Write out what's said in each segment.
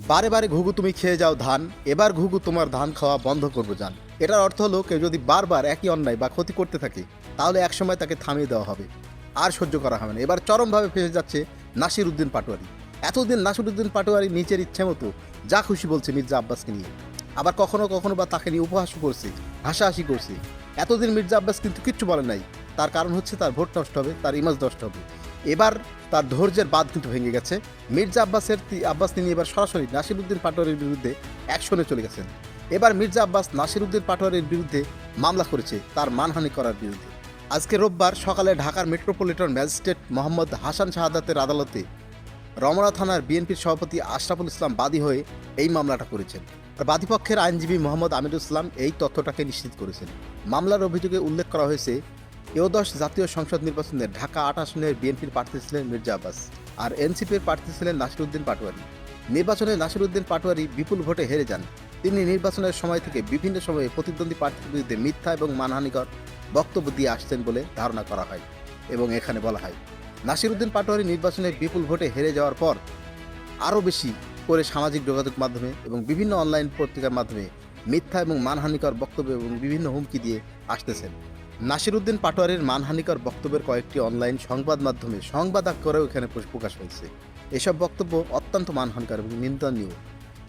বারে বারে ঘুঘু তুমি খেয়ে যাও ধান, এবার ঘুঘু তোমার ধান খাওয়া বন্ধ করবো জান। এটার অর্থ হলো কেউ যদি বারবার একই অন্যায় বা ক্ষতি করতে থাকে তাহলে একসময় তাকে থামিয়ে দেওয়া হবে, আর সহ্য করা হবে না। এবার চরমভাবে ফেসে যাচ্ছে নাসির উদ্দিন পাটোয়ারি। এতদিন নাসির উদ্দিন পাটোয়ারি নিজের ইচ্ছে মতো যা খুশি বলছে মির্জা আব্বাসকে নিয়ে, আবার কখনো কখনো বা তাকে নিয়ে উপহাসও করছে, হাসাহাসি করছে। এতদিন মির্জা আব্বাস কিন্তু কিচ্ছু বলে নাই, তার কারণ হচ্ছে তার ভোট নষ্ট হবে, তার ইমেজ নষ্ট হবে। এবার তার ধৈর্যের বাঁধ কিন্তু ভেঙে গেছে। মির্জা আব্বাস তিনি এবার সরাসরি নাসিরউদ্দিন পাটোয়ারির বিরুদ্ধে অ্যাকশনে চলে গেছেন। এবার মির্জা আব্বাস নাসিরউদ্দিন পাটোয়ারির বিরুদ্ধে মামলা করেছে তার মানহানি করার বিরুদ্ধে। আজকে রোববার সকালে ঢাকার মেট্রোপলিটন ম্যাজিস্ট্রেট মোহাম্মদ হাসান শাহাদাতের আদালতে রমনা থানার বিএনপির সভাপতি আশরাফুল ইসলাম বাদী হয়ে এই মামলাটা করেছেন। আর বাদীপক্ষের আইনজীবী মোহাম্মদ আমিরুল ইসলাম এই তথ্যটাকে নিশ্চিত করেছেন। মামলার অভিযোগে উল্লেখ করা হয়েছে, একাদশ জাতীয় সংসদ নির্বাচনে ঢাকা ৮ আসনের বিএনপির প্রার্থী ছিলেন মির্জা আব্বাস, আর এনসিপির প্রার্থী ছিলেন নাসিরউদ্দিন পাটোয়ারি। নির্বাচনে নাসিরউদ্দিন পাটোয়ারি বিপুল ভোটে হেরে যান। তিনি নির্বাচনের সময় থেকে বিভিন্ন সময়ে প্রতিদ্বন্দ্বী প্রার্থীর বিরুদ্ধে মিথ্যা এবং মানহানিকর বক্তব্য দিয়ে আসছেন বলে ধারণা করা হয়। এবং এখানে বলা হয়, নাসিরউদ্দিন পাটোয়ারি নির্বাচনে বিপুল ভোটে হেরে যাওয়ার পর আরও বেশি করে সামাজিক যোগাযোগ মাধ্যমে এবং বিভিন্ন অনলাইন পত্রিকার মাধ্যমে মিথ্যা এবং মানহানিকর বক্তব্য এবং বিভিন্ন হুমকি দিয়ে আসতেছেন। নাসিরউদ্দিন পাটোয়ারির মানহানিকর বক্তব্যের কয়েকটি অনলাইন সংবাদ মাধ্যমে সংবাদ আকারেও এখানে প্রকাশ হয়েছে। এসব বক্তব্য অত্যন্ত মানহানিকর এবং নিন্দনীয়।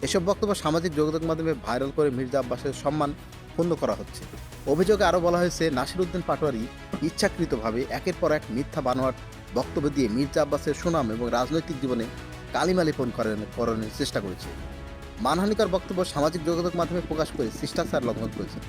এসব বক্তব্য সামাজিক যোগাযোগ মাধ্যমে ভাইরাল করে মির্জা আব্বাসের সম্মান ক্ষুণ্ণ করা হচ্ছে। অভিযোগে আরও বলা হয়েছে, নাসিরউদ্দিন পাটোয়ারি ইচ্ছাকৃতভাবে একের পর এক মিথ্যা বানোয়াট বক্তব্য দিয়ে মির্জা আব্বাসের সুনাম এবং রাজনৈতিক জীবনে কালিমা লেপন করানোর চেষ্টা করেছে। মানহানিকর বক্তব্য সামাজিক যোগাযোগ মাধ্যমে প্রকাশ করে শিষ্টাচার লঙ্ঘন করেছে।